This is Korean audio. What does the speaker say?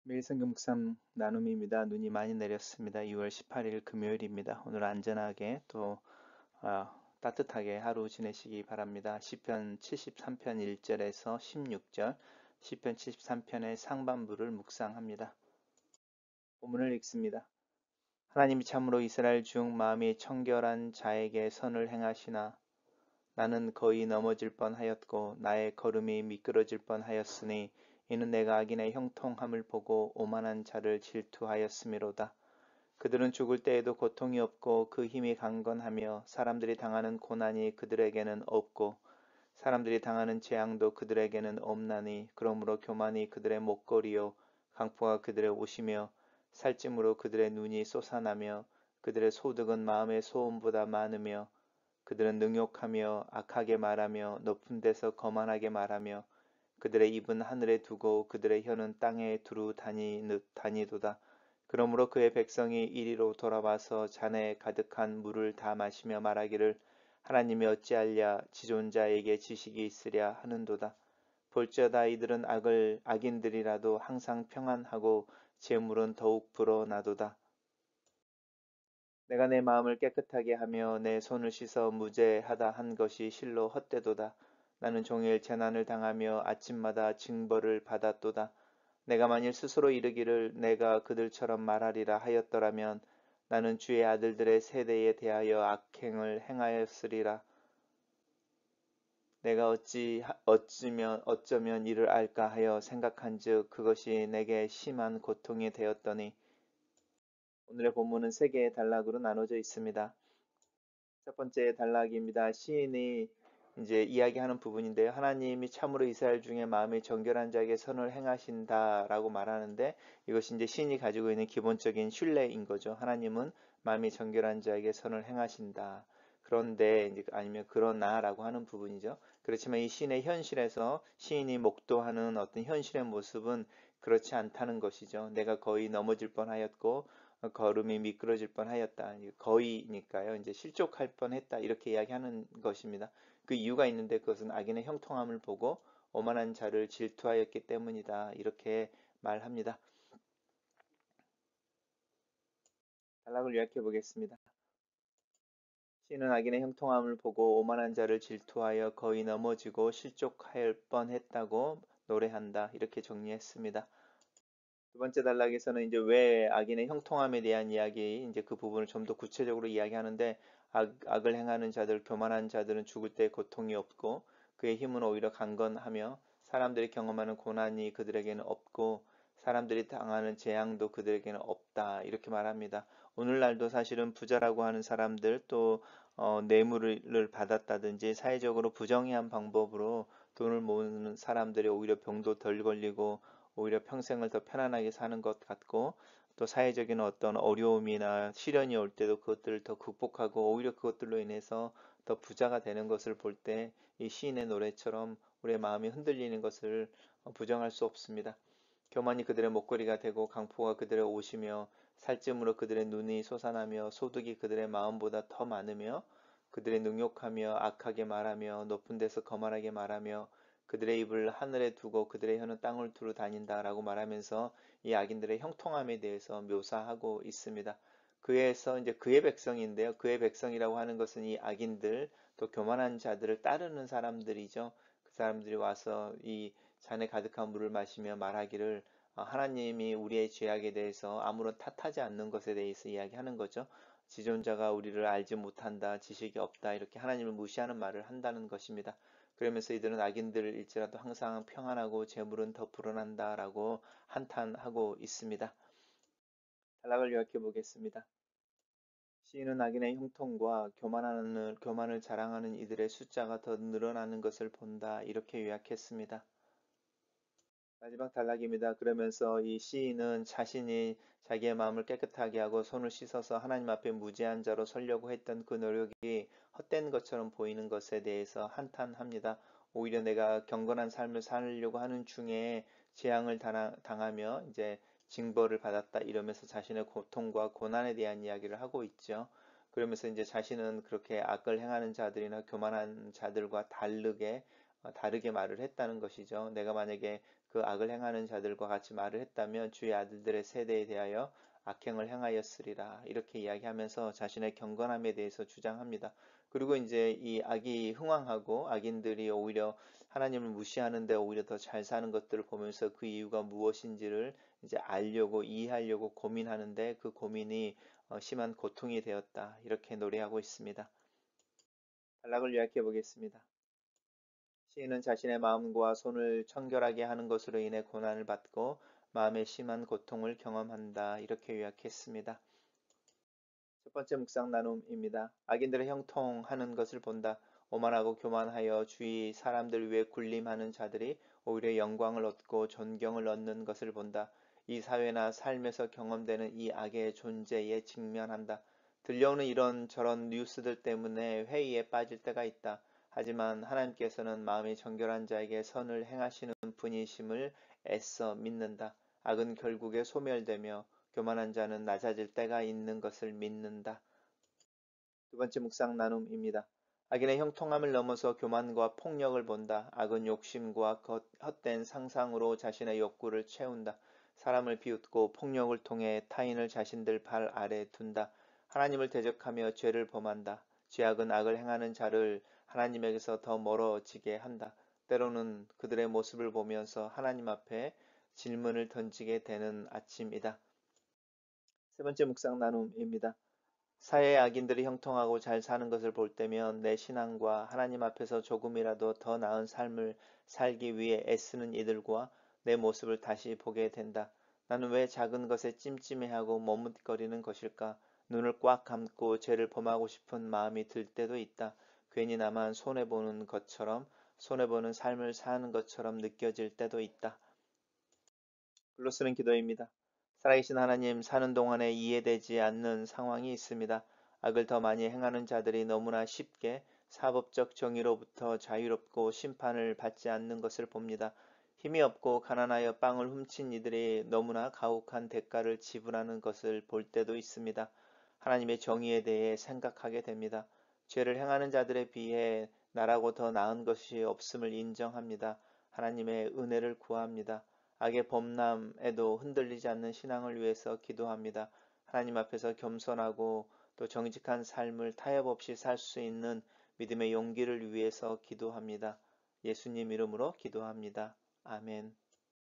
매일 성경 묵상 나눔입니다. 눈이 많이 내렸습니다. 2월 18일 금요일입니다. 오늘 안전하게 또 따뜻하게 하루 지내시기 바랍니다. 시편 73편 1절에서 16절, 시편 73편의 상반부를 묵상합니다. 본문을 읽습니다. 하나님이 참으로 이스라엘 중 마음이 청결한 자에게 선을 행하시나 나는 거의 넘어질 뻔하였고 나의 걸음이 미끄러질 뻔하였으니 이는 내가 악인의 형통함을 보고 오만한 자를 질투하였음이로다. 그들은 죽을 때에도 고통이 없고 그 힘이 강건하며 사람들이 당하는 고난이 그들에게는 없고 사람들이 당하는 재앙도 그들에게는 없나니 그러므로 교만이 그들의 목걸이요 강포가 그들의 옷이며 살찜으로 그들의 눈이 솟아나며 그들의 소득은 마음의 소음보다 많으며 그들은 능욕하며 악하게 말하며 높은 데서 거만하게 말하며 그들의 입은 하늘에 두고 그들의 혀는 땅에 두루 다니도다. 그러므로 그의 백성이 이리로 돌아와서 잔에 가득한 물을 다 마시며 말하기를 하나님이 어찌하랴 지존자에게 지식이 있으랴 하는도다. 볼지어다 이들은 악인들이라도 항상 평안하고 재물은 더욱 불어나도다. 내가 내 마음을 깨끗하게 하며 내 손을 씻어 무죄하다 한 것이 실로 헛되도다. 나는 종일 재난을 당하며 아침마다 징벌을 받았도다. 내가 만일 스스로 이르기를 내가 그들처럼 말하리라 하였더라면 나는 주의 아들들의 세대에 대하여 악행을 행하였으리라. 내가 어쩌면 이를 알까 하여 생각한즉 그것이 내게 심한 고통이 되었더니 오늘의 본문은 세 개의 단락으로 나눠져 있습니다. 첫 번째 단락입니다. 시인이 이제 이야기하는 부분인데요. 하나님이 참으로 이스라엘 중에 마음이 정결한 자에게 선을 행하신다라고 말하는데 이것이 이제 시인이 가지고 있는 기본적인 신뢰인 거죠. 하나님은 마음이 정결한 자에게 선을 행하신다. 그런데 이제 아니면 그러나라고 하는 부분이죠. 그렇지만 이 시인의 현실에서 시인이 목도하는 어떤 현실의 모습은 그렇지 않다는 것이죠. 내가 거의 넘어질 뻔하였고 걸음이 미끄러질 뻔하였다. 거의니까요. 이제 실족할 뻔했다. 이렇게 이야기하는 것입니다. 그 이유가 있는데 그것은 악인의 형통함을 보고 오만한 자를 질투하였기 때문이다. 이렇게 말합니다. 단락을 요약해 보겠습니다. 시인은 악인의 형통함을 보고 오만한 자를 질투하여 거의 넘어지고 실족할 뻔했다고 노래한다. 이렇게 정리했습니다. 두 번째 단락에서는 이제 왜 악인의 형통함에 대한 이야기, 이제 그 부분을 좀 더 구체적으로 이야기하는데 악을 행하는 자들, 교만한 자들은 죽을 때 고통이 없고 그의 힘은 오히려 강건하며 사람들이 경험하는 고난이 그들에게는 없고 사람들이 당하는 재앙도 그들에게는 없다. 이렇게 말합니다. 오늘날도 사실은 부자라고 하는 사람들 또 뇌물을 받았다든지 사회적으로 부정의한 방법으로 돈을 모으는 사람들이 오히려 병도 덜 걸리고 오히려 평생을 더 편안하게 사는 것 같고 또 사회적인 어떤 어려움이나 시련이 올 때도 그것들을 더 극복하고 오히려 그것들로 인해서 더 부자가 되는 것을 볼 때 이 시인의 노래처럼 우리의 마음이 흔들리는 것을 부정할 수 없습니다. 교만이 그들의 목걸이가 되고 강포가 그들의 옷이며 살찜으로 그들의 눈이 솟아나며 소득이 그들의 마음보다 더 많으며 그들의 능욕하며 악하게 말하며 높은 데서 거만하게 말하며 그들의 입을 하늘에 두고 그들의 혀는 땅을 두루 다닌다라고 말하면서 이 악인들의 형통함에 대해서 묘사하고 있습니다. 그에서 이제 그의 백성인데요. 그의 백성이라고 하는 것은 이 악인들 또 교만한 자들을 따르는 사람들이죠. 그 사람들이 와서 이 잔에 가득한 물을 마시며 말하기를 하나님이 우리의 죄악에 대해서 아무런 탓하지 않는 것에 대해서 이야기하는 거죠. 지존자가 우리를 알지 못한다, 지식이 없다, 이렇게 하나님을 무시하는 말을 한다는 것입니다. 그러면서 이들은 악인들일지라도 항상 평안하고 재물은 더 불어난다라고 한탄하고 있습니다. 단락을 요약해 보겠습니다. 시인은 악인의 형통과 교만을 자랑하는 이들의 숫자가 더 늘어나는 것을 본다. 이렇게 요약했습니다. 마지막 단락입니다. 그러면서 이 시인은 자신이 자기의 마음을 깨끗하게 하고 손을 씻어서 하나님 앞에 무죄한 자로 서려고 했던 그 노력이 헛된 것처럼 보이는 것에 대해서 한탄합니다. 오히려 내가 경건한 삶을 살려고 하는 중에 재앙을 당하며 이제 징벌을 받았다 이러면서 자신의 고통과 고난에 대한 이야기를 하고 있죠. 그러면서 이제 자신은 그렇게 악을 행하는 자들이나 교만한 자들과 다르게 말을 했다는 것이죠. 내가 만약에 그 악을 행하는 자들과 같이 말을 했다면 주의 아들들의 세대에 대하여 악행을 행하였으리라. 이렇게 이야기하면서 자신의 경건함에 대해서 주장합니다. 그리고 이제 이 악이 흥왕하고 악인들이 오히려 하나님을 무시하는데 오히려 더 잘 사는 것들을 보면서 그 이유가 무엇인지를 이제 알려고 이해하려고 고민하는데 그 고민이 심한 고통이 되었다. 이렇게 노래하고 있습니다. 단락을 요약해 보겠습니다. 시인은 자신의 마음과 손을 청결하게 하는 것으로 인해 고난을 받고 마음의 심한 고통을 경험한다. 이렇게 요약했습니다. 첫 번째 묵상 나눔입니다. 악인들의 형통하는 것을 본다. 오만하고 교만하여 주위 사람들 위해 군림하는 자들이 오히려 영광을 얻고 존경을 얻는 것을 본다. 이 사회나 삶에서 경험되는 이 악의 존재에 직면한다. 들려오는 이런 저런 뉴스들 때문에 회의에 빠질 때가 있다. 하지만 하나님께서는 마음이 정결한 자에게 선을 행하시는 분이심을 애써 믿는다. 악은 결국에 소멸되며 교만한 자는 낮아질 때가 있는 것을 믿는다. 두 번째 묵상 나눔입니다. 악인의 형통함을 넘어서 교만과 폭력을 본다. 악은 욕심과 헛된 상상으로 자신의 욕구를 채운다. 사람을 비웃고 폭력을 통해 타인을 자신들 발 아래 둔다. 하나님을 대적하며 죄를 범한다. 죄악은 악을 행하는 자를 하나님에게서 더 멀어지게 한다. 때로는 그들의 모습을 보면서 하나님 앞에 질문을 던지게 되는 아침이다. 세 번째 묵상 나눔입니다. 사회의 악인들이 형통하고 잘 사는 것을 볼 때면 내 신앙과 하나님 앞에서 조금이라도 더 나은 삶을 살기 위해 애쓰는 이들과 내 모습을 다시 보게 된다. 나는 왜 작은 것에 찜찜해하고 머뭇거리는 것일까? 눈을 꽉 감고 죄를 범하고 싶은 마음이 들 때도 있다. 괜히 나만 손해보는 것처럼, 손해보는 삶을 사는 것처럼 느껴질 때도 있다. 글로 쓰는 기도입니다. 살아계신 하나님, 사는 동안에 이해되지 않는 상황이 있습니다. 악을 더 많이 행하는 자들이 너무나 쉽게 사법적 정의로부터 자유롭고 심판을 받지 않는 것을 봅니다. 힘이 없고 가난하여 빵을 훔친 이들이 너무나 가혹한 대가를 지불하는 것을 볼 때도 있습니다. 하나님의 정의에 대해 생각하게 됩니다. 죄를 행하는 자들에 비해 나라고 더 나은 것이 없음을 인정합니다. 하나님의 은혜를 구합니다. 악의 범람에도 흔들리지 않는 신앙을 위해서 기도합니다. 하나님 앞에서 겸손하고 또 정직한 삶을 타협 없이 살 수 있는 믿음의 용기를 위해서 기도합니다. 예수님 이름으로 기도합니다. 아멘.